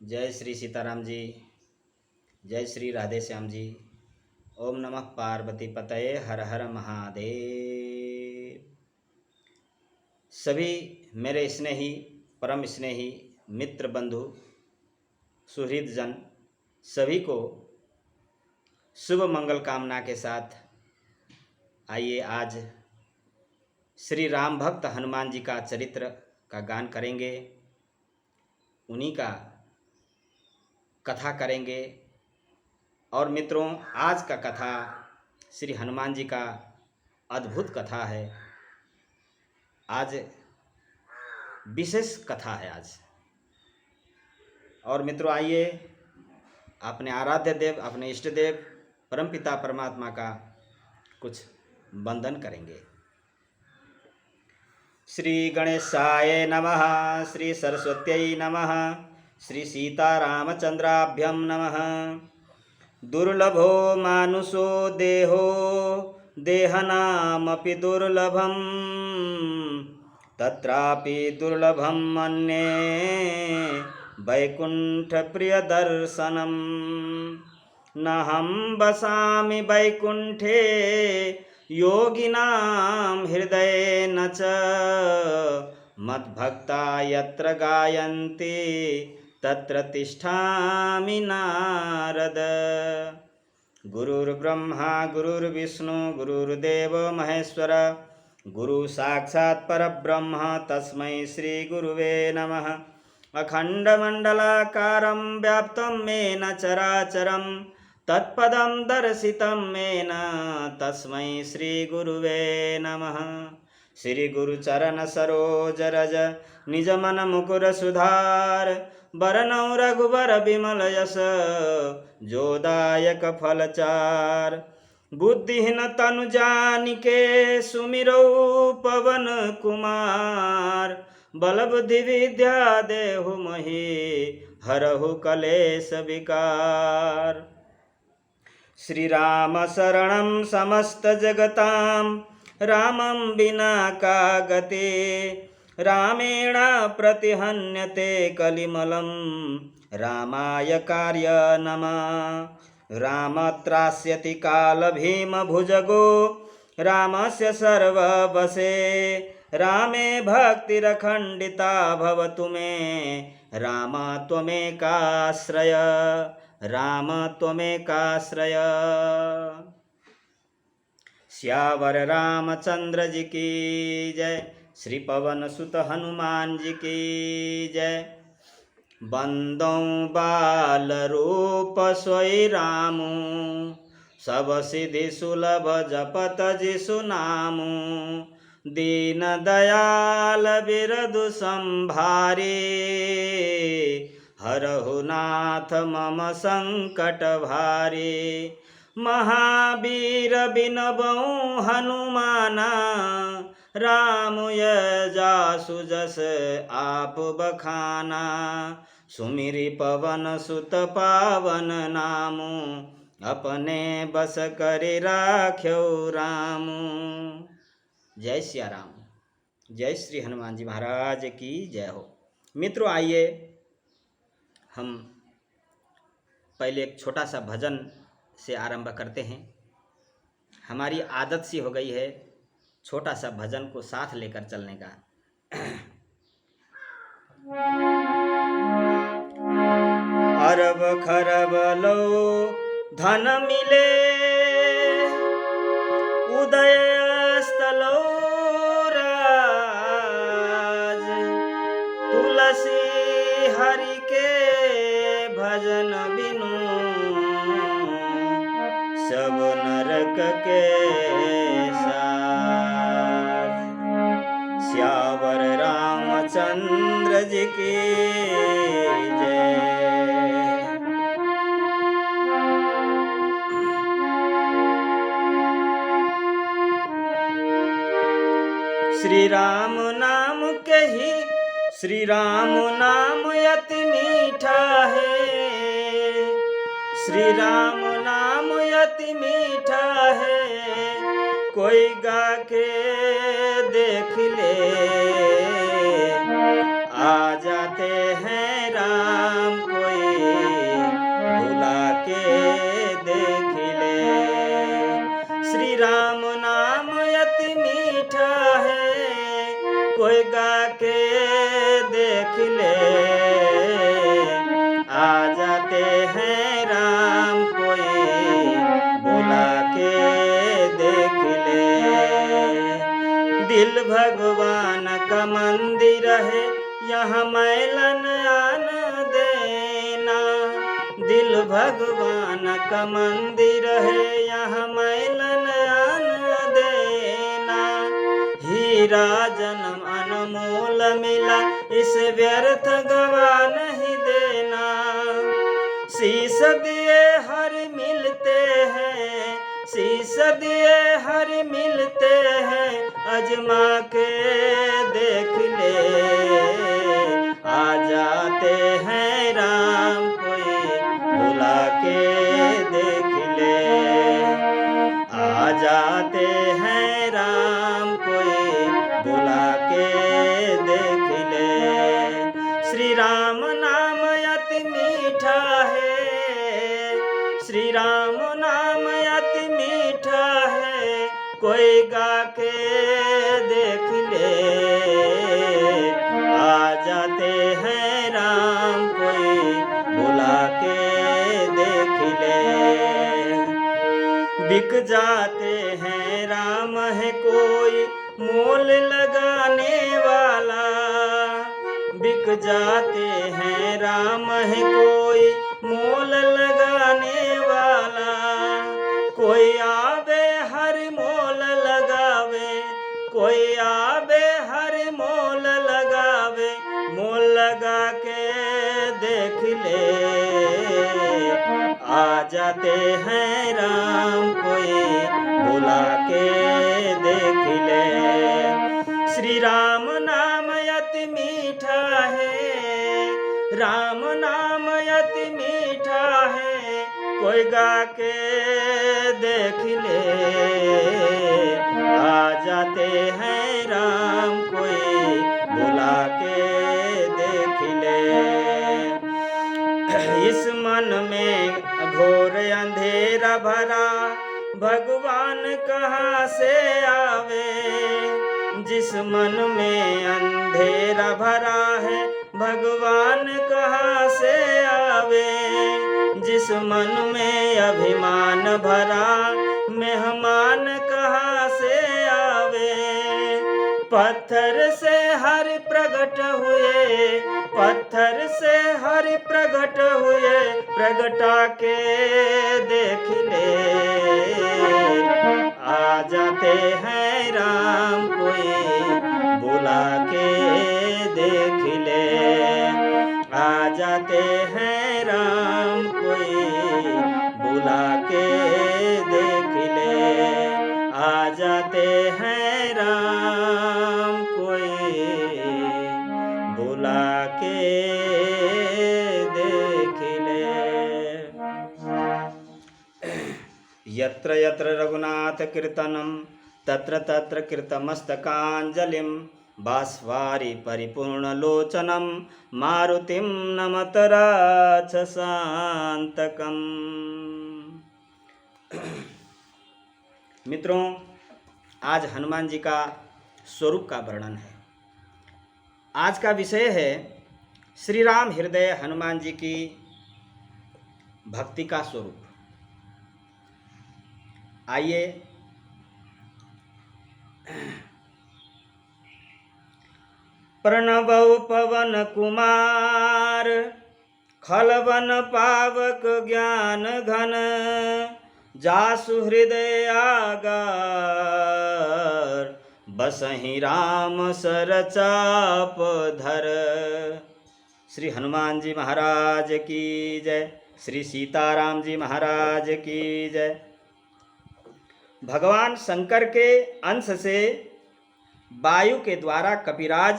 जय श्री सीताराम जी। जय श्री राधे श्याम जी। ओम नमः पार्वती पतये, हर हर महादेव। सभी मेरे स्नेही, परम स्नेही मित्र, बंधु, सुहृद जन सभी को शुभ मंगल कामना के साथ आइए आज श्री राम भक्त हनुमान जी का चरित्र का गान करेंगे, उन्हीं का कथा करेंगे। और मित्रों, आज का कथा श्री हनुमान जी का अद्भुत कथा है। आज विशेष कथा है आज। और मित्रों, आइए अपने आराध्य देव, अपने इष्ट देव परमपिता परमात्मा का कुछ वंदन करेंगे। श्री गणेशाय नमः, श्री सरस्वत्यै नमः, श्री सीतारामचंद्राभ्यं नमः। दुर्लभो मानुषो देहो देहनामपि दुर्लभं, तत्रापि दुर्लभं मन्ये वैकुण्ठप्रियदर्शनम्। नाहं वसामि वैकुण्ठे योगिनां हृदयेन च, मद्भक्ता यत्र गायन्ति तत्र तिष्ठामि नारद। गुरुर्ब्रह्मा गुरुर्विष्णु गुरुर्देव महेश्वर, गुरु साक्षात् परब्रह्म तस्मै श्री गुरुवे नमः। अखण्डमण्डलाकारं व्याप्तं येन चराचरं, तत्पदं दर्शितं येन तस्मै श्री गुरुवे नमः। श्री गुरुचरण सरोज रज निज मन मुकुर सुधार, बरनौ रघुबर बिमल यश जोदायक फलचार। बुद्धिहीन तनु जानिके सुमिरौ पवन कुमार, बल बुद्धि विद्या देहु महि हरहु कलेश विकार। श्री राम शरणं समस्त जगतां, रामं विना का गति। रामेण प्रतिहन्यते कलिमलं, रामाय कार्य नमः। राम त्रास्यति काल भीम भुजगो, रामस्य सर्ववशे। रामे भक्तिरखण्डिता भवतु मे, राम त्वमेकाश्रय, राम त्वमेकाश्रय। श्यावर रामचंद्र जी की जय, श्री पवन सुत हनुमान जी की जय। बंदौ बाल रूप सोई रामू, सब सिद्धि सुलभ जपत जिसु नामू। दीन दयाल बिरदु संभारी, हरहु नाथ मम संकट भारी। महावीर बिनबौ हनुमाना, राम जासु जस आप बखाना। सुमिरि पवन सुत पावन नामु, अपने बस करि राख्यो रामू। जय सिया राम। जय श्री हनुमान जी महाराज की जय हो। मित्रों, आइए हम पहले एक छोटा सा भजन से आरंभ करते हैं। हमारी आदत सी हो गई है छोटा सा भजन को साथ लेकर चलने का। अरब खरब लो धन मिले, उदय स्थलो राज। तुलसी हरि के भजन बिनु, सब नरक के साज। श्यावर रामचंद्र जी की जय। श्री राम नाम कही, श्री राम नाम अति मीठा है। श्री राम नाम अति मीठा है, कोई गा के देख ले। आ जाते हैं राम, कोई यहाँ मैलन आन देना। दिल भगवान का मंदिर है, यहाँ मैलन आन देना। हीरा जन्म अनमोल मिला, इसे व्यर्थ गवा नहीं देना। शीश दिए हर मिलते हैं, शीश दिए हर मिलते हैं। अजमा के देख ले, आ जाते हैं राम कोई बुला के देख ले। आ जाते हैं राम कोई बुला के देख ले। श्री राम नाम अति मीठा है, श्री राम नाम अति मीठा है। कोई गा के देख ले, आ जाते हैं राम कोई बुला के देख ले। बिक जाते हैं राम है कोई मोल लगाने वाला। बिक जाते हैं राम है कोई मोल लगाने वाला। कोई आवे हर मोल लगावे, कोई आवे हर मोल लगावे। मोल लगा के देख ले, आ जाते हैं राम कोई बुला के देख ले। श्री राम नाम अति मीठा है, राम नाम अति मीठा है। कोई गा के देख ले, आ जाते हैं राम कोई बुला के देख ले। इस मन में घोर अंधेरा भरा, भगवान कहाँ से आवे। जिस मन में अंधेरा भरा है, भगवान कहाँ से आवे। जिस मन में अभिमान भरा, मेहमान कहाँ से आवे। पत्थर से हर प्रगट हुए, पत्थर से हर प्रगट हुए। प्रगटा के देख ले, आ जाते हैं राम कोई बुला के देख ले। आ जाते हैं राम कोई बुला के देख ले। आ जाते हैं राम कोई बुला के देख ले। यत्र यत्र रघुनाथ कीर्तनम, तत्र तत्र कृतमस्तकाञ्जलिं। बाष्पारि परिपूर्णलोचनं, मारुतिं नमत राक्षसान्तकम्। मित्रों, आज हनुमान जी का स्वरूप का वर्णन है। आज का विषय है श्री राम हृदय हनुमान जी की भक्ति का स्वरूप। आइए प्रणवौ पवन कुमार, खलवन पावक ज्ञान घन। जासु हृदय आगार, बसहि राम सर चाप धर। श्री हनुमान जी महाराज की जय, श्री सीताराम जी महाराज की जय। भगवान शंकर के अंश से वायु के द्वारा कपिराज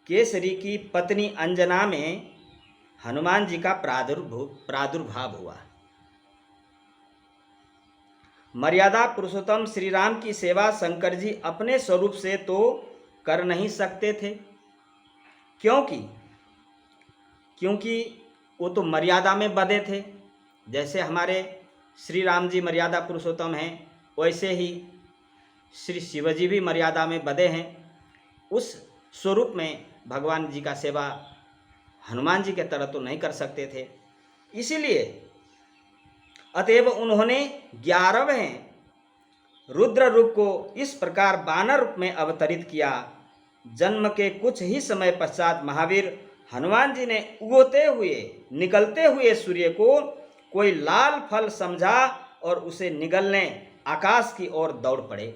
केसरी की पत्नी अंजना में हनुमान जी का प्रादुर्भाव हुआ। मर्यादा पुरुषोत्तम श्री राम की सेवा शंकर जी अपने स्वरूप से तो कर नहीं सकते थे, क्योंकि वो तो मर्यादा में बंधे थे। जैसे हमारे श्री राम जी मर्यादा पुरुषोत्तम हैं, वैसे ही श्री शिवजी भी मर्यादा में बंधे हैं। उस स्वरूप में भगवान जी का सेवा हनुमान जी के तरह तो नहीं कर सकते थे। इसीलिए अतएव उन्होंने 11वें रुद्र रूप को इस प्रकार बानर रूप में अवतरित किया जन्म के कुछ ही समय पश्चात महावीर हनुमान जी ने उगते हुए निकलते हुए सूर्य को कोई लाल फल समझा और उसे निगलने आकाश की ओर दौड़ पड़े।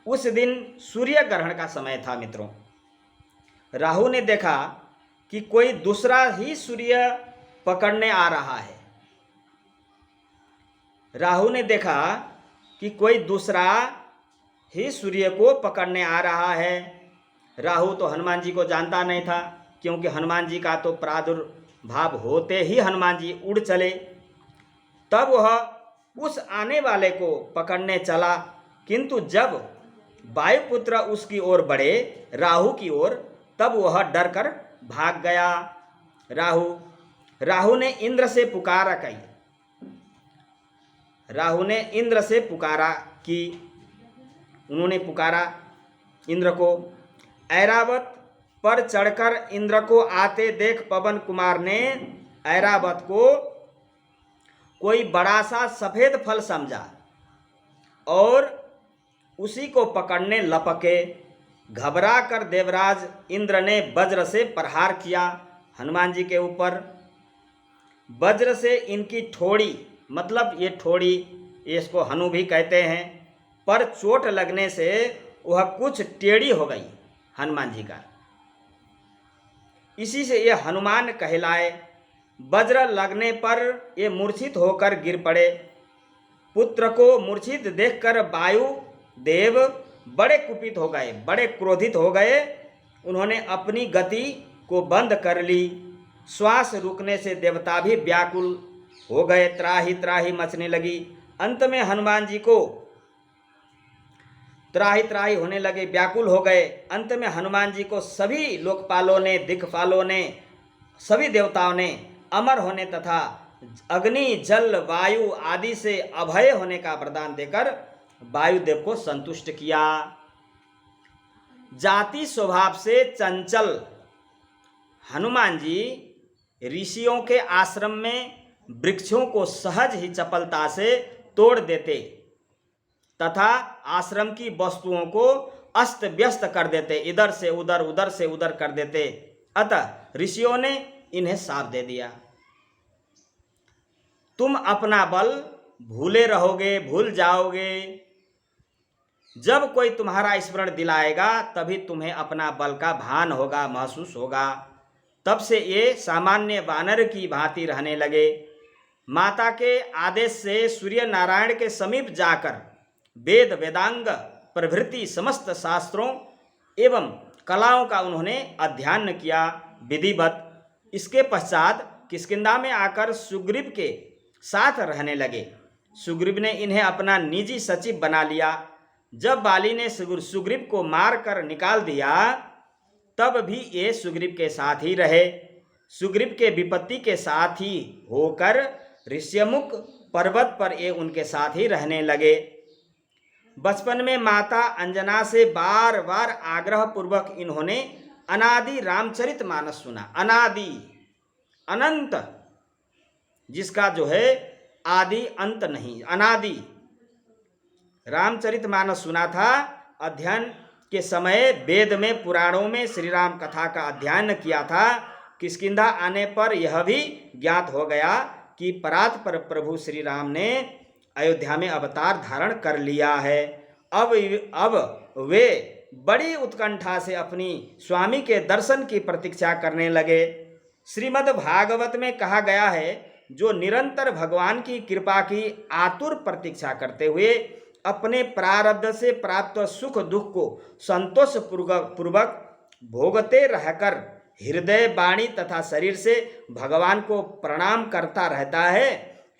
उस दिन सूर्य ग्रहण का समय था मित्रों। राहु ने देखा कि कोई दूसरा ही सूर्य पकड़ने आ रहा है। राहु ने देखा कि कोई दूसरा ही सूर्य को पकड़ने आ रहा है। राहु तो हनुमान जी को जानता नहीं था, क्योंकि हनुमान जी का तो प्रादुर्भाव होते ही हनुमान जी उड़ चले। तब वह उस आने वाले को पकड़ने चला, किंतु जब वायुपुत्र उसकी ओर बढ़े, राहु की ओर, तब वह डर कर भाग गया। राहु ने इंद्र से पुकारा की। राहु ने इंद्र से पुकारा कि उन्होंने पुकारा इंद्र को। ऐरावत पर चढ़कर इंद्र को आते देख पवन कुमार ने ऐरावत को कोई बड़ा सा सफेद फल समझा और उसी को पकड़ने लपके। घबरा कर देवराज इंद्र ने वज्र से प्रहार किया हनुमान जी के ऊपर। वज्र से इनकी ठोड़ी, मतलब ये ठोड़ी, इसको हनु भी कहते हैं, पर चोट लगने से वह कुछ टेढ़ी हो गई हनुमान जी का। इसी से ये हनुमान कहलाए। वज्र लगने पर ये मूर्छित होकर गिर पड़े। पुत्र को मूर्छित देखकर वायु देव बड़े कुपित हो गए, बड़े क्रोधित हो गए। उन्होंने अपनी गति को बंद कर ली। श्वास रुकने से देवता भी व्याकुल हो गए, त्राही त्राही मचने लगी। अंत में हनुमान जी को त्राही त्राही होने लगे, व्याकुल हो गए। अंत में हनुमान जी को सभी लोकपालों ने, दिक्पालों ने, सभी देवताओं ने अमर होने तथा अग्नि जल वायु आदि से अभय होने का वरदान देकर वायुदेव को संतुष्ट किया। जाति स्वभाव से चंचल हनुमान जी ऋषियों के आश्रम में वृक्षों को सहज ही चपलता से तोड़ देते तथा आश्रम की वस्तुओं को अस्त व्यस्त कर देते, इधर से उधर, उधर से उधर कर देते। अतः ऋषियों ने इन्हें शाप दे दिया, तुम अपना बल भूले रहोगे, भूल जाओगे। जब कोई तुम्हारा स्मरण दिलाएगा तभी तुम्हें अपना बल का भान होगा, महसूस होगा। तब से ये सामान्य वानर की भांति रहने लगे। माता के आदेश से सूर्य नारायण के समीप जाकर वेद वेदांग प्रभृति समस्त शास्त्रों एवं कलाओं का उन्होंने अध्ययन किया विधिवत। इसके पश्चात किष्किंधा में आकर सुग्रीव के साथ रहने लगे। सुग्रीव ने इन्हें अपना निजी सचिव बना लिया। जब बाली ने सुग्रीव को मार कर निकाल दिया, तब भी ये सुग्रीव के साथ ही रहे। सुग्रीव के विपत्ति के साथ ही होकर ऋष्यमुख पर्वत पर ये उनके साथ ही रहने लगे। बचपन में माता अंजना से बार बार आग्रह पूर्वक इन्होंने अनादि रामचरितमानस सुना। अनादि, अनंत, जिसका जो है आदि अंत नहीं, अनादि रामचरितमानस सुना था। अध्ययन के समय वेद में, पुराणों में श्री राम कथा का अध्ययन किया था। किष्किंधा आने पर यह भी ज्ञात हो गया कि परात्पर प्रभु श्री राम ने अयोध्या में अवतार धारण कर लिया है। अब वे बड़ी उत्कंठा से अपनी स्वामी के दर्शन की प्रतीक्षा करने लगे। श्रीमद् भागवत में कहा गया है, जो निरंतर भगवान की कृपा की आतुर प्रतीक्षा करते हुए अपने प्रारब्ध से प्राप्त सुख दुख को संतोष पूर्वक भोगते रहकर हृदय, वाणी तथा शरीर से भगवान को प्रणाम करता रहता है।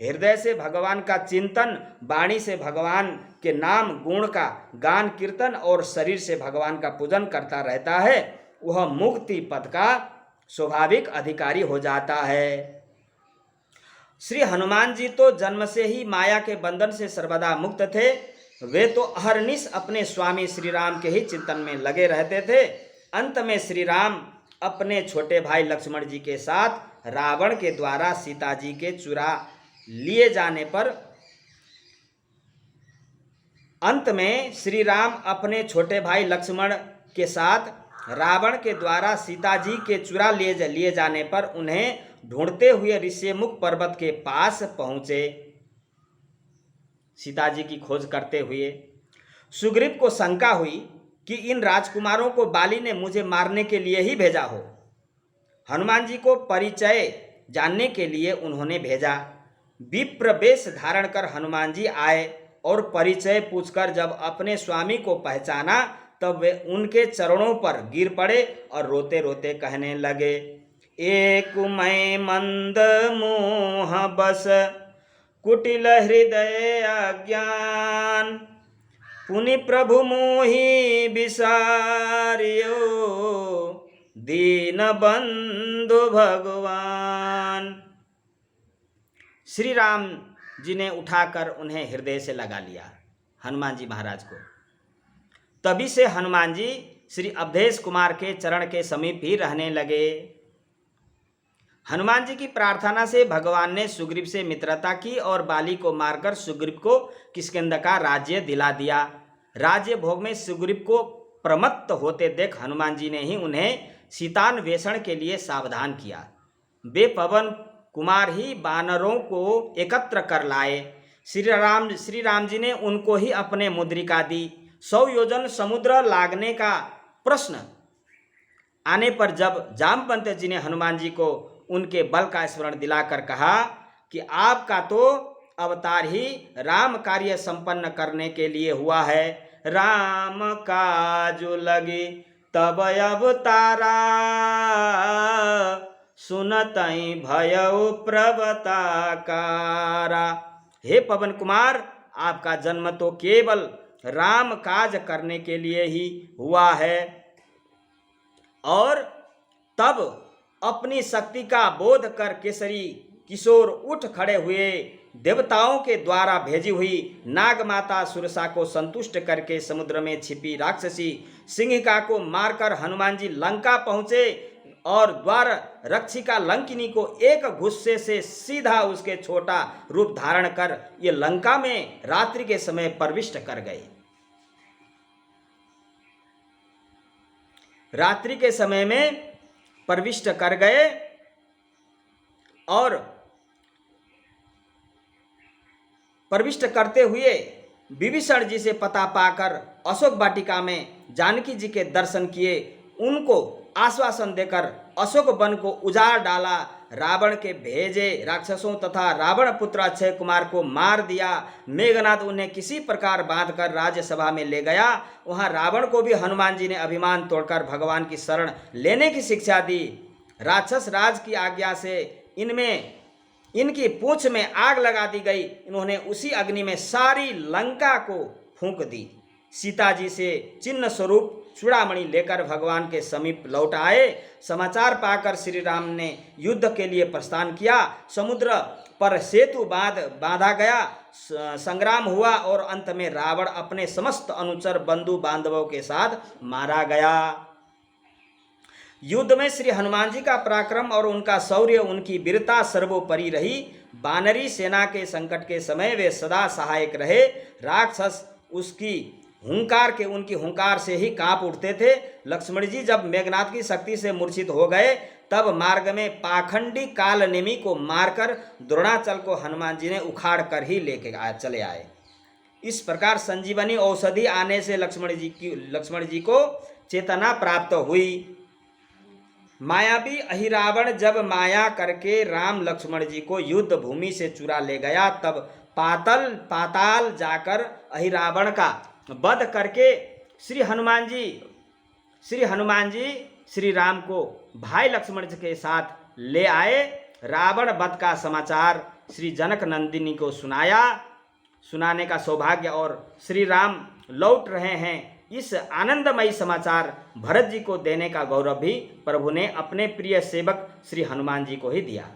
हृदय से भगवान का चिंतन, वाणी से भगवान के नाम गुण का गान कीर्तन और शरीर से भगवान का पूजन करता रहता है, वह मुक्ति पद का स्वाभाविक अधिकारी हो जाता है। श्री हनुमान जी तो जन्म से ही माया के बंधन से सर्वदा मुक्त थे। वे तो अहरनिश अपने स्वामी श्री राम के ही चिंतन में लगे रहते थे। अंत में श्री राम अपने छोटे भाई लक्ष्मण जी के साथ रावण के द्वारा सीता जी के चुरा लिए जाने पर, अंत में श्री राम अपने छोटे भाई लक्ष्मण के साथ रावण के द्वारा सीता जी के चुरा लिए जाने पर उन्हें ढूंढते हुए ऋष्यमुख पर्वत के पास पहुंचे। सीता जी की खोज करते हुए सुग्रीव को शंका हुई कि इन राजकुमारों को बाली ने मुझे मारने के लिए ही भेजा हो। हनुमान जी को परिचय जानने के लिए उन्होंने भेजा। विप्र वेश धारण कर हनुमान जी आए और परिचय पूछकर जब अपने स्वामी को पहचाना तब वे उनके चरणों पर गिर पड़े और रोते रोते कहने लगे, एक मैं मंद मोह बस कुटिल हृदय अज्ञान, पुनि प्रभु मोहि विसारियो दीन बंधु भगवान। श्री राम जी ने उठाकर उन्हें हृदय से लगा लिया, हनुमान जी महाराज को। तभी से हनुमान जी श्री अवधेश कुमार के चरण के समीप ही रहने लगे। हनुमान जी की प्रार्थना से भगवान ने सुग्रीव से मित्रता की और बाली को मारकर सुग्रीव को किष्किंधा का राज्य दिला दिया। राज्य भोग में सुग्रीव को प्रमत्त होते देख हनुमान जी ने ही उन्हें सीतान्वेषण के लिए सावधान किया। वे पवन कुमार ही वानरों को एकत्र कर लाए। श्री राम जी ने उनको ही अपने मुद्रिका दी। 100 योजन समुद्र लागने का प्रश्न आने पर जब जामवंत जी ने हनुमान जी को उनके बल का स्मरण दिलाकर कहा कि आपका तो अवतार ही राम कार्य संपन्न करने के लिए हुआ है, राम काजु लगी तब अवतारा, सुनतई भयउ प्रवताकारा। हे पवन कुमार, आपका जन्म तो केवल राम काज करने के लिए ही हुआ है और तब अपनी शक्ति का बोध कर केसरी किशोर उठ खड़े हुए। देवताओं के द्वारा भेजी हुई नागमाता सुरसा को संतुष्ट करके समुद्र में छिपी राक्षसी सिंहिका को मारकर हनुमान जी लंका पहुंचे और द्वार रक्षिका लंकिनी को एक गुस्से से सीधा उसके छोटा रूप धारण कर ये लंका में रात्रि के समय प्रविष्ट कर गए। रात्रि के समय में प्रविष्ट कर गए और प्रविष्ट करते हुए विभीषण जी से पता पाकर अशोक वाटिका में जानकी जी के दर्शन किए। उनको आश्वासन देकर अशोक वन को उजाड़ डाला। रावण के भेजे राक्षसों तथा रावण पुत्र अक्षय कुमार को मार दिया। मेघनाद उन्हें किसी प्रकार बांधकर राज्यसभा में ले गया। वहां रावण को भी हनुमान जी ने अभिमान तोड़कर भगवान की शरण लेने की शिक्षा दी। राक्षस राज की आज्ञा से इनकी पूंछ में आग लगा दी गई। इन्होंने उसी अग्नि में सारी लंका को फूंक दी। सीता जी से चिन्ह स्वरूप चूड़ामणि लेकर भगवान के समीप लौट आए। समाचार पाकर श्री राम ने युद्ध के लिए प्रस्थान किया। समुद्र पर सेतु बांधा गया। संग्राम हुआ और अंत में रावण अपने समस्त अनुचर बंधु बांधवों के साथ मारा गया। युद्ध में श्री हनुमान जी का पराक्रम और उनका शौर्य, उनकी वीरता सर्वोपरि रही। वानरी सेना के संकट के समय वे सदा सहायक रहे। राक्षस उनकी हुंकार से ही कांप उठते थे। लक्ष्मण जी जब मेघनाथ की शक्ति से मूर्छित हो गए तब मार्ग में पाखंडी कालनेमी को मारकर द्रोणाचल को हनुमान जी ने उखाड़ कर ही चले आए। इस प्रकार संजीवनी औषधि आने से लक्ष्मण जी को चेतना प्राप्त हुई। मायावी अहिरावण जब माया करके राम लक्ष्मण जी को युद्ध भूमि से चुरा ले गया तब पाताल जाकर अहिरावण का वध करके श्री हनुमान जी श्री राम को भाई लक्ष्मण जी के साथ ले आए। रावण वध का समाचार श्री जनक नंदिनी को सुनाने का सौभाग्य और श्री राम लौट रहे हैं, इस आनंदमयी समाचार भरत जी को देने का गौरव भी प्रभु ने अपने प्रिय सेवक श्री हनुमान जी को ही दिया।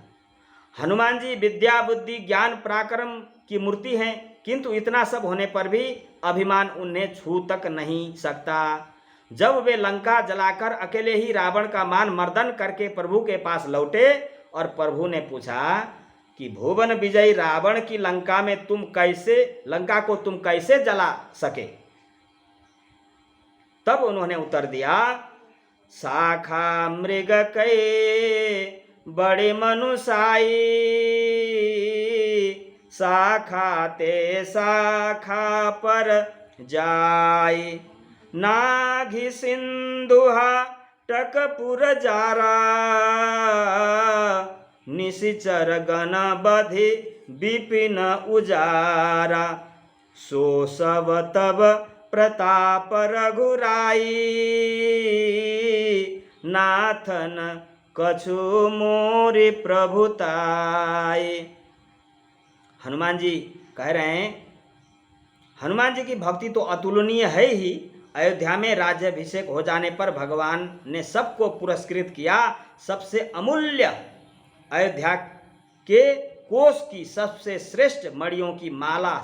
हनुमान जी विद्या बुद्धि ज्ञान पराक्रम की मूर्ति हैं, किंतु इतना सब होने पर भी अभिमान उन्हें छू तक नहीं सकता। जब वे लंका जलाकर अकेले ही रावण का मान मर्दन करके प्रभु के पास लौटे और प्रभु ने पूछा कि भुवन विजयी रावण की लंका को तुम कैसे जला सके, तब उन्होंने उत्तर दिया, शाखा मृग कै बड़े मनुसाई, शाखा ते शाखा पर जाई, नाघि सिंधुहा टकपुर जारा, निशिचर गण बधि विपिन उजारा, सो सब तब प्रताप रघुराई, नाथन कछु मोरि प्रभुताई। हनुमान जी कह रहे हैं, हनुमान जी की भक्ति तो अतुलनीय है ही। अयोध्या में राज्याभिषेक हो जाने पर भगवान ने सबको पुरस्कृत किया। सबसे अमूल्य अयोध्या के कोष की सबसे श्रेष्ठ मणियों की माला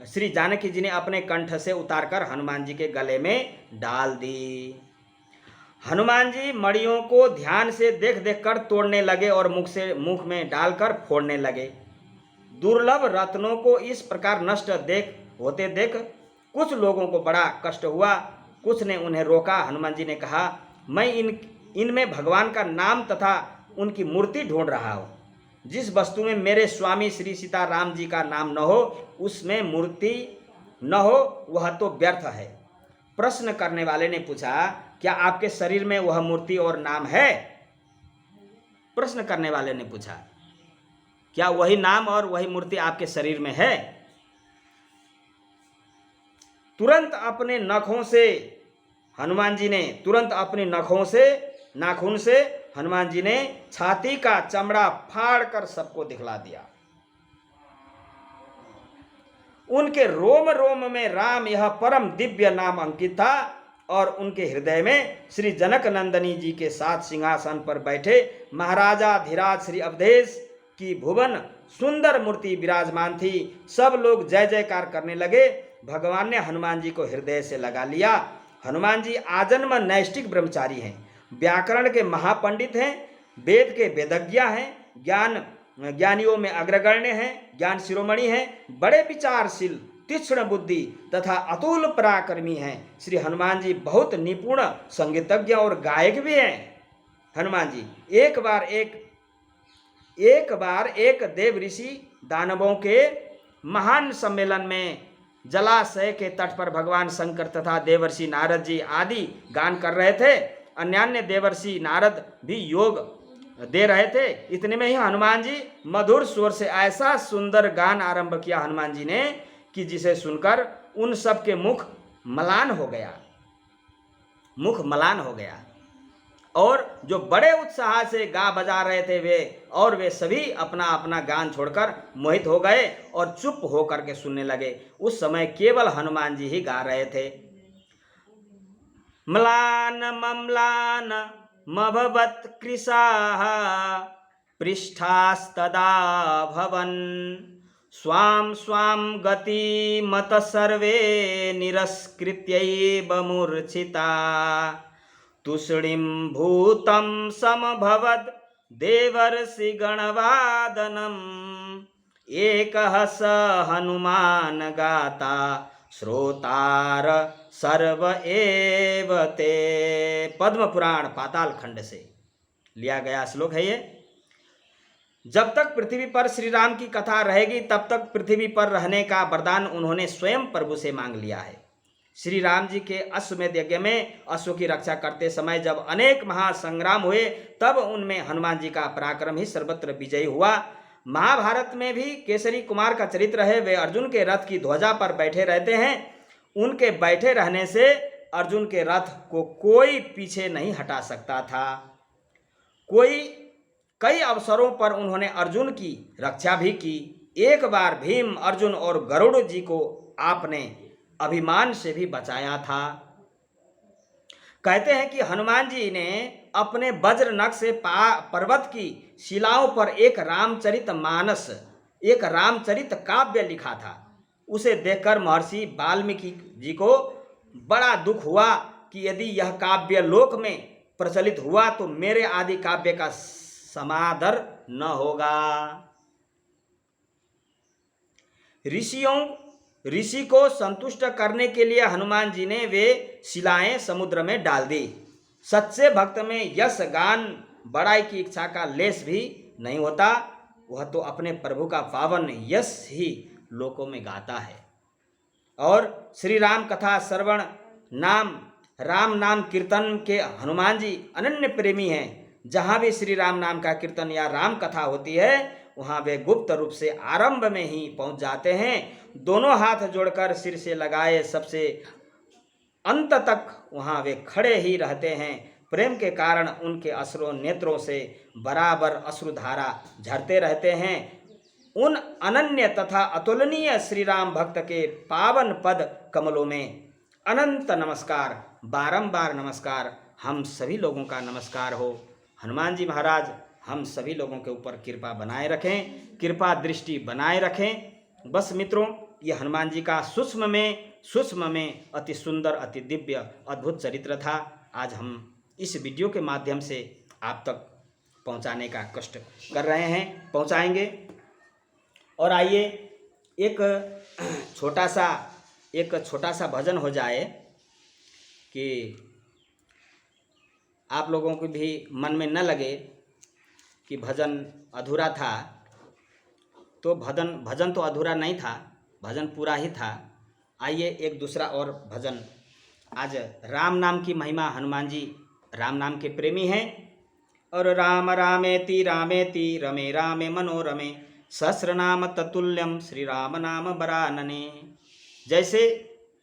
श्री जानकी जी ने अपने कंठ से उतारकर हनुमान जी के गले में डाल दी। हनुमान जी मणियों को ध्यान से देख देख कर तोड़ने लगे और मुख में डालकर फोड़ने लगे। दुर्लभ रत्नों को इस प्रकार नष्ट होते देख कुछ लोगों को बड़ा कष्ट हुआ। कुछ ने उन्हें रोका। हनुमान जी ने कहा, मैं इनमें भगवान का नाम तथा उनकी मूर्ति ढूंढ रहा हूँ। जिस वस्तु में मेरे स्वामी श्री सीताराम जी का नाम न हो, उसमें मूर्ति न हो, वह तो व्यर्थ है। प्रश्न करने वाले ने पूछा, क्या आपके शरीर में वह मूर्ति और नाम है? प्रश्न करने वाले ने पूछा, क्या वही नाम और वही मूर्ति आपके शरीर में है? तुरंत अपने नाखून से हनुमान जी ने छाती का चमड़ा फाड़कर सबको दिखला दिया। उनके रोम रोम में राम यह परम दिव्य नाम अंकित था और उनके हृदय में श्री जनक नंदनी जी के साथ सिंहासन पर बैठे महाराजा धीराज श्री अवधेश की भुवन सुंदर मूर्ति विराजमान थी। सब लोग जय जयकार करने लगे। भगवान ने हनुमान जी को हृदय से लगा लिया। हनुमान जी आजन्म नैष्ठिक ब्रह्मचारी हैं, व्याकरण के महापंडित हैं, वेद के वेदज्ञ हैं, ज्ञानियों में अग्रगण्य हैं, ज्ञान शिरोमणि हैं, बड़े विचारशील, तीक्ष्ण बुद्धि तथा अतुल पराक्रमी हैं। श्री हनुमान जी बहुत निपुण संगीतज्ञ और गायक भी हैं। हनुमान जी एक बार एक देव ऋषि दानवों के महान सम्मेलन में जलाशय के तट पर भगवान शंकर तथा देवर्षि नारद जी आदि गान कर रहे थे। अन्यान्य देवर्षि नारद भी योग दे रहे थे। इतने में ही हनुमान जी मधुर स्वर से ऐसा सुंदर गान आरंभ किया हनुमान जी ने कि जिसे सुनकर उन सब के मुख मलान हो गया और जो बड़े उत्साह से गा बजा रहे थे वे सभी अपना अपना गान छोड़कर मोहित हो गए और चुप होकर के सुनने लगे। उस समय केवल हनुमान जी ही गा रहे थे। म्लान मम्लान मभवत् कृशाः पृष्ठास्तदा भवन् स्वां स्वां गति मत सर्वे निरस्कृत्यैव मूर्छिता तुष्णीं भूतं समभवद् देवर्षि गणवादनम् एकः स हनुमान गाता श्रोतार सर्व एव ते। पद्म पुराण पाताल खंड से लिया गया श्लोक है ये। जब तक पृथ्वी पर श्री राम की कथा रहेगी तब तक पृथ्वी पर रहने का वरदान उन्होंने स्वयं प्रभु से मांग लिया है। श्री राम जी के अश्वमेध यज्ञ में अश्व की रक्षा करते समय जब अनेक महासंग्राम हुए तब उनमें हनुमान जी का पराक्रम ही सर्वत्र विजयी हुआ। महाभारत में भी केसरी कुमार का चरित्र है। वे अर्जुन के रथ की ध्वजा पर बैठे रहते हैं। उनके बैठे रहने से अर्जुन के रथ को कोई पीछे नहीं हटा सकता था। कई अवसरों पर उन्होंने अर्जुन की रक्षा भी की। एक बार भीम, अर्जुन और गरुड़ जी को आपने अभिमान से भी बचाया था। कहते हैं कि हनुमान जी ने अपने वज्र नख से पर्वत की शिलाओं पर एक रामचरित काव्य लिखा था। उसे देखकर महर्षि वाल्मीकि जी को बड़ा दुख हुआ कि यदि यह काव्य लोक में प्रचलित हुआ तो मेरे आदि काव्य का समादर न होगा। ऋषियों ऋषि को संतुष्ट करने के लिए हनुमान जी ने वे शिलाएं समुद्र में डाल दी। सच्चे भक्त में यश गान बड़ाई की इच्छा का लेस भी नहीं होता, वह तो अपने प्रभु का पावन यश ही लोकों में गाता है। और श्री राम कथा श्रवण राम नाम कीर्तन के हनुमान जी अनन्य प्रेमी हैं। जहाँ भी श्री राम नाम का कीर्तन या राम कथा होती है वहाँ वे गुप्त रूप से आरंभ में ही पहुँच जाते हैं। दोनों हाथ जोड़कर सिर से लगाए सबसे अंत तक वहाँ वे खड़े ही रहते हैं। प्रेम के कारण उनके अश्रु नेत्रों से बराबर अश्रुधारा झरते रहते हैं। उन अनन्य तथा अतुलनीय श्री राम भक्त के पावन पद कमलों में अनंत नमस्कार, बारंबार नमस्कार, हम सभी लोगों का नमस्कार हो। हनुमान जी महाराज हम सभी लोगों के ऊपर कृपा बनाए रखें, कृपा दृष्टि बनाए रखें। बस मित्रों, ये हनुमान जी का सूक्ष्म में अति सुंदर, अति दिव्य, अद्भुत चरित्र था। आज हम इस वीडियो के माध्यम से आप तक पहुंचाने का कष्ट कर रहे हैं, पहुंचाएंगे। और आइए एक छोटा सा भजन हो जाए कि आप लोगों को भी मन में न लगे कि भजन अधूरा था। तो भजन तो अधूरा नहीं था, भजन पूरा ही था। आइए एक दूसरा और भजन। आज राम नाम की महिमा, हनुमान जी राम नाम के प्रेमी हैं। और राम रामेति रमे रामे मनोरमे सहस्रनाम तत्तुल्यम श्री राम नाम बरानने। जैसे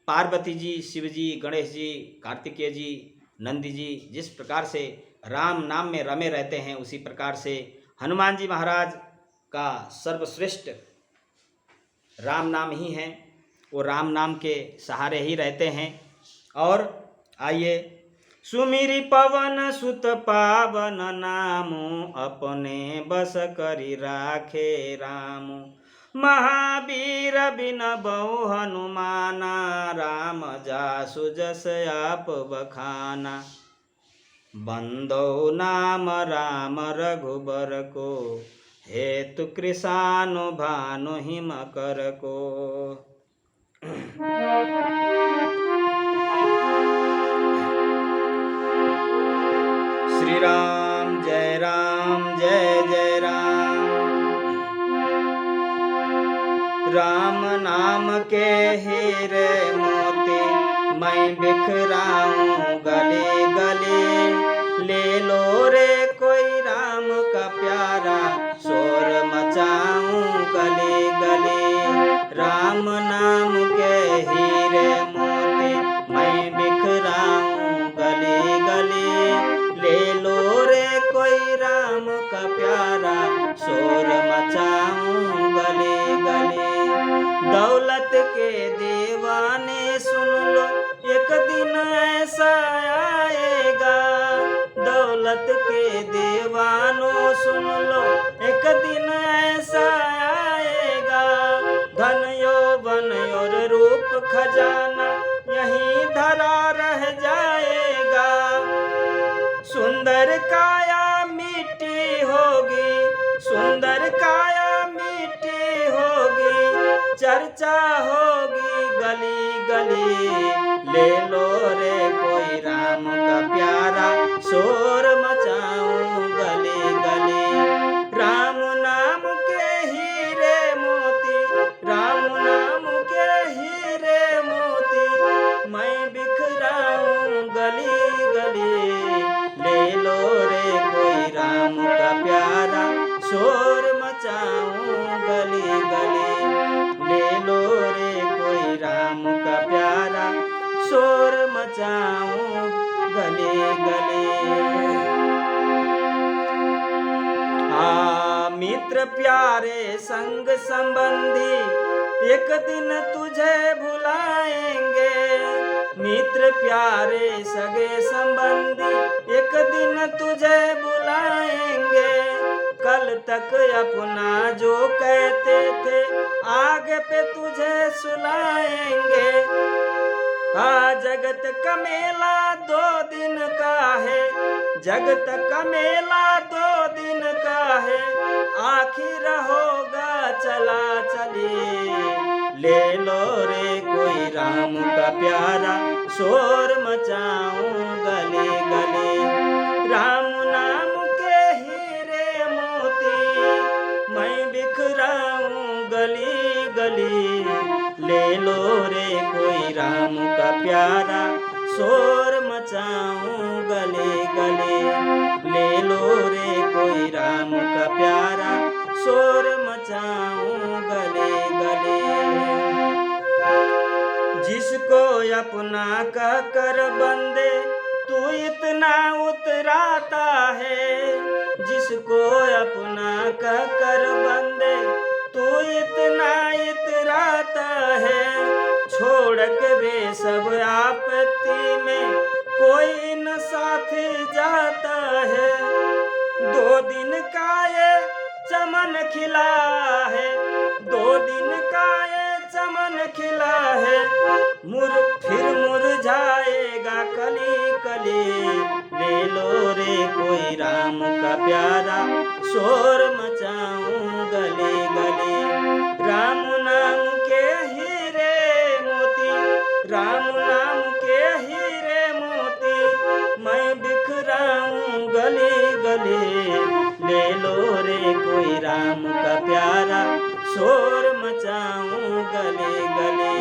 पार्वती जी, शिव जी, गणेश जी, कार्तिकेय जी, नंदी जी जिस प्रकार से राम नाम में रमे रहते हैं, उसी प्रकार से हनुमान जी महाराज का सर्वश्रेष्ठ राम नाम ही है। वो राम नाम के सहारे ही रहते हैं। और आइए, सुमिरि पवन सुत पावन नामु अपने बस करी राखे रामु। महावीर बिन बहु हनुमाना राम जासु जस आप बखाना। बंदो नाम राम रघुबर को हेतु कृषानु भानु हिम कर को। श्री राम जय जय राम। राम नाम के हीरे मोती मैं बिखराऊं गली गली। ले लो रे कोई राम का प्यारा शोर मचाऊं गली गली। राम नाम के हीरे मोती मैं बिखराऊं गली गली। ले लो रे कोई राम का प्यारा शोर मचाऊं गली गली। दौलत के दीवाने सुन लो एक दिन ऐसा आएगा। दौलत के दीवानों सुन लो एक दिन ऐसा आएगा। धन यौवन और रूप खजाना यहीं धरा रह जाएगा। सुंदर काया मिट्टी होगी, सुंदर काया मिट्टी होगी। चर्चा होगी गली गली। ले लो रे कोई राम का प्यारा शोर मचाऊं गली गली। राम नाम के हीरे मोती, राम नाम के हीरे मोती मैं बिखराऊं गली गली। ले लो रे कोई राम का प्यारा शोर मचाऊं गली गली। ले लो रे कोई राम का प्यारा शोर मचाऊं गली गली। मित्र प्यारे संग संबंधी एक दिन तुझे भुलाएंगे। मित्र प्यारे सगे संबंधी एक दिन तुझे बुलाएंगे। कल तक अपना जो कहते थे आगे पे तुझे सुनाएंगे। जगत का मेला 2 दिन का है, जगत का मेला 2 दिन का है। आखिर होगा चला चली। ले लो रे कोई राम का प्यारा, शोर मचाऊं गली गली। राम नाम के हीरे मोती मैं बिखराऊं गली गली। ले लो रे कोई राम का प्यारा, शोर मचाऊं गली गली। ले लो रे कोई राम का प्यारा, शोर मचाऊं गली गली। जिसको अपना कह कर बंदे तू इतना उतराता है, जिसको अपना कह कर बंदे तू इतना इतराता है। छोड़ के वे सब आपत्ति में कोई न साथ जाता है। 2 दिन का ये चमन खिला है, 2 दिन का ये चमन खिला है, फिर मुरझाएगा कली कली। ले लो रे कोई राम का प्यारा, शोर मचाऊं गली गली। राम नाम के हीरे मोती, राम नाम के हीरे मोती मैं बिखराऊं गली गली। ले लो रे कोई राम का प्यारा, शोर मचाऊं गली गली।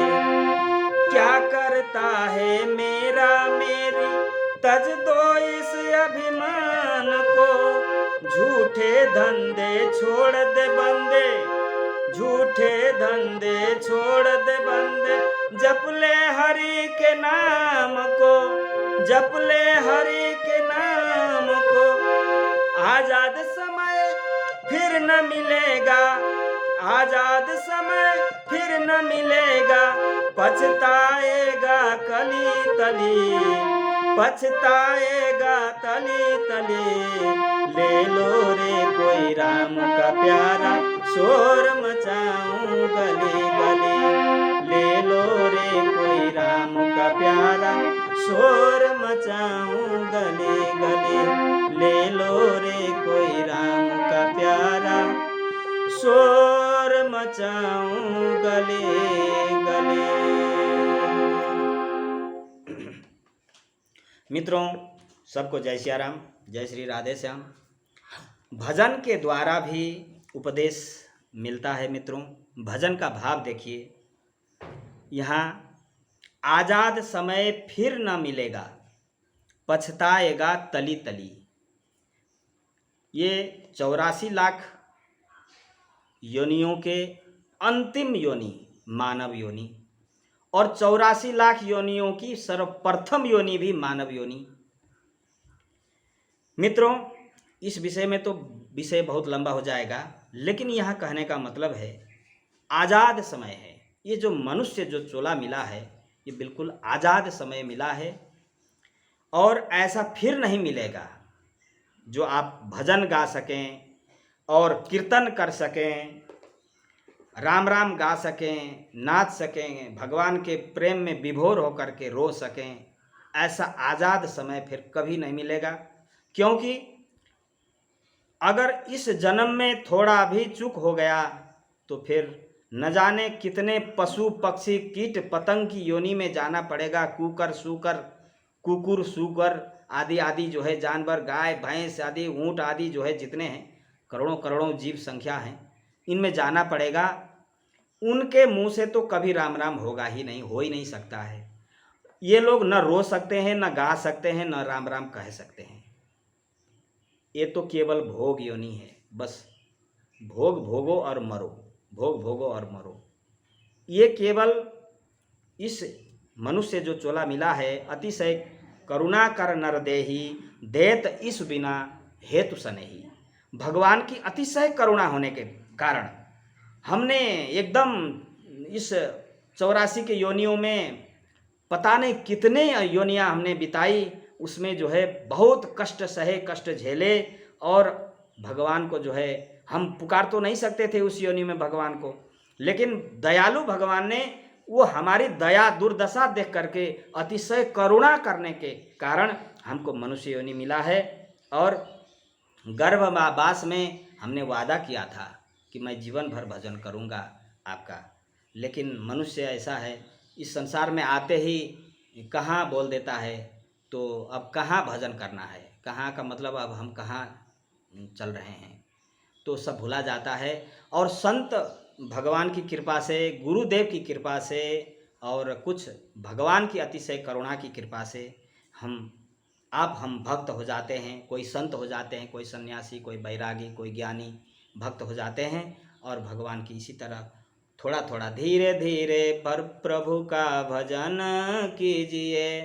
क्या करता है मेरा मेरी, तज दो इस अभिमान को। झूठे धंधे छोड़ दे बंदे, झूठे धंधे छोड़ दे बंदे। जप ले हरि के नाम को, जप ले हरि के नाम को। आजाद समय फिर न मिलेगा, आजाद समय फिर न मिलेगा। पछताएगा कली तली, पछताएगा तली तली। ले लो रे कोई राम का प्यारा, शोर मचाऊं गली गली। ले लो रे कोई राम का प्यारा, शोर मचाऊं गली गली। ले लो रे कोई राम का प्यारा, शोर मचाऊं गली गली। मित्रों, सबको जय सिया राम, जय श्री राधे श्याम। भजन के द्वारा भी उपदेश मिलता है मित्रों। भजन का भाव देखिए, यहाँ आजाद समय फिर न मिलेगा, पछताएगा तली तली। ये 84 लाख योनियों के अंतिम योनि मानव योनि, और 84 लाख योनियों की सर्वप्रथम योनि भी मानव योनि। मित्रों, इस विषय में तो विषय बहुत लंबा हो जाएगा, लेकिन यहाँ कहने का मतलब है आज़ाद समय है। ये जो मनुष्य जो चोला मिला है, ये बिल्कुल आज़ाद समय मिला है, और ऐसा फिर नहीं मिलेगा जो आप भजन गा सकें और कीर्तन कर सकें, राम राम गा सकें, नाच सकें, भगवान के प्रेम में विभोर होकर के रो सकें। ऐसा आज़ाद समय फिर कभी नहीं मिलेगा, क्योंकि अगर इस जन्म में थोड़ा भी चूक हो गया तो फिर न जाने कितने पशु पक्षी कीट पतंग की योनि में जाना पड़ेगा। कुकर सूकर, कुकुर सूकर आदि आदि जो है जानवर, गाय भैंस आदि, ऊँट आदि जो है जितने हैं, करोड़ों करोड़ों जीव संख्या हैं, इनमें जाना पड़ेगा। उनके मुंह से तो कभी राम राम होगा ही नहीं, हो ही नहीं सकता है। ये लोग न रो सकते हैं, न गा सकते हैं, न राम राम कह सकते हैं। ये तो केवल भोग योनि है, बस भोग भोगो और मरो, भोग भोगो और मरो। ये केवल इस मनुष्य जो चोला मिला है, अतिशय करुणा कर नर देही, देत इस बिना हेतु सनेही। भगवान की अतिशय करुणा होने के कारण हमने एकदम इस 84 के योनियों में पता नहीं कितने योनियां हमने बिताई, उसमें जो है बहुत कष्ट सहे, कष्ट झेले, और भगवान को जो है हम पुकार तो नहीं सकते थे उस योनि में भगवान को, लेकिन दयालु भगवान ने वो हमारी दया दुर्दशा देख करके अतिशय करुणा करने के कारण हमको मनुष्य योनि मिला है। और गर्भवास में हमने वादा किया था कि मैं जीवन भर भजन करूंगा आपका, लेकिन मनुष्य ऐसा है, इस संसार में आते ही कहाँ बोल देता है, तो अब कहाँ भजन करना है, कहाँ का मतलब अब हम कहाँ चल रहे हैं, तो सब भुला जाता है। और संत भगवान की कृपा से, गुरुदेव की कृपा से और कुछ भगवान की अतिशय करुणा की कृपा से हम भक्त हो जाते हैं, कोई संत हो जाते हैं, कोई सन्यासी, कोई बैरागी, कोई ज्ञानी भक्त हो जाते हैं। और भगवान की इसी तरह थोड़ा थोड़ा धीरे धीरे पर प्रभु का भजन कीजिए,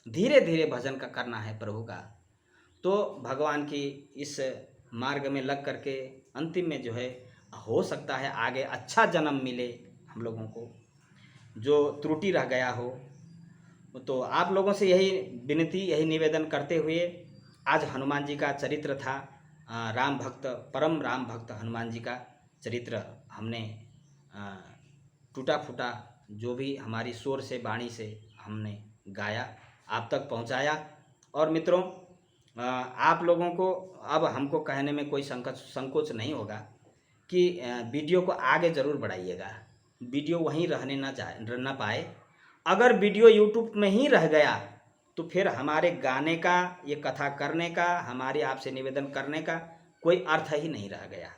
धीरे धीरे भजन का करना है प्रभु का। तो भगवान की इस मार्ग में लग करके अंतिम में जो है हो सकता है आगे अच्छा जन्म मिले हम लोगों को, जो त्रुटि रह गया हो। तो आप लोगों से यही विनती, यही निवेदन करते हुए आज हनुमान जी का चरित्र था, राम भक्त, परम राम भक्त हनुमान जी का चरित्र हमने टूटा फूटा जो भी हमारी शोर से, वाणी से हमने गाया, आप तक पहुंचाया। और मित्रों, आप लोगों को अब हमको कहने में कोई संकोच नहीं होगा कि वीडियो को आगे ज़रूर बढ़ाइएगा, वीडियो वहीं रहने ना पाए। अगर वीडियो यूट्यूब में ही रह गया तो फिर हमारे गाने का, ये कथा करने का, हमारे आपसे निवेदन करने का कोई अर्थ ही नहीं रह गया,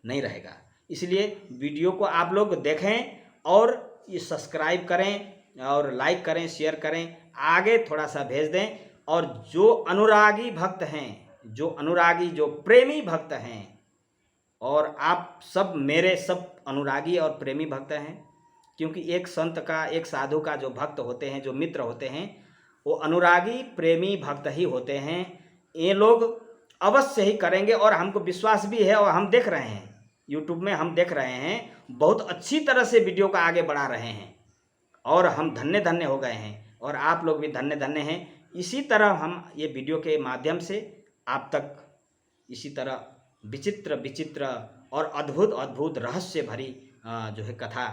नहीं रहेगा। इसलिए वीडियो को आप लोग देखें और ये सब्सक्राइब करें और लाइक करें, शेयर करें, आगे थोड़ा सा भेज दें। और जो अनुरागी भक्त हैं, जो अनुरागी, जो प्रेमी भक्त हैं, और आप सब मेरे सब अनुरागी और प्रेमी भक्त हैं, क्योंकि एक संत का, एक साधु का जो भक्त होते हैं, जो मित्र होते हैं, वो अनुरागी प्रेमी भक्त ही होते हैं। ये लोग अवश्य ही करेंगे और हमको विश्वास भी है, और हम देख रहे हैं यूट्यूब में, हम देख रहे हैं बहुत अच्छी तरह से वीडियो का आगे बढ़ा रहे हैं, और हम धन्य धन्य हो गए हैं, और आप लोग भी धन्य धन्य हैं। इसी तरह हम ये वीडियो के माध्यम से आप तक इसी तरह विचित्र विचित्र और अद्भुत अद्भुत रहस्य भरी जो है कथा,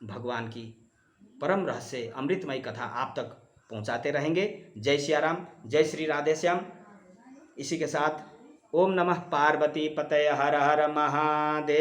भगवान की परम रहस्य अमृतमयी कथा आप तक पहुंचाते रहेंगे। जय सिया राम, जय श्री राधे श्याम। इसी के साथ ओम नमः पार्वती पतये, हर हर महादेव।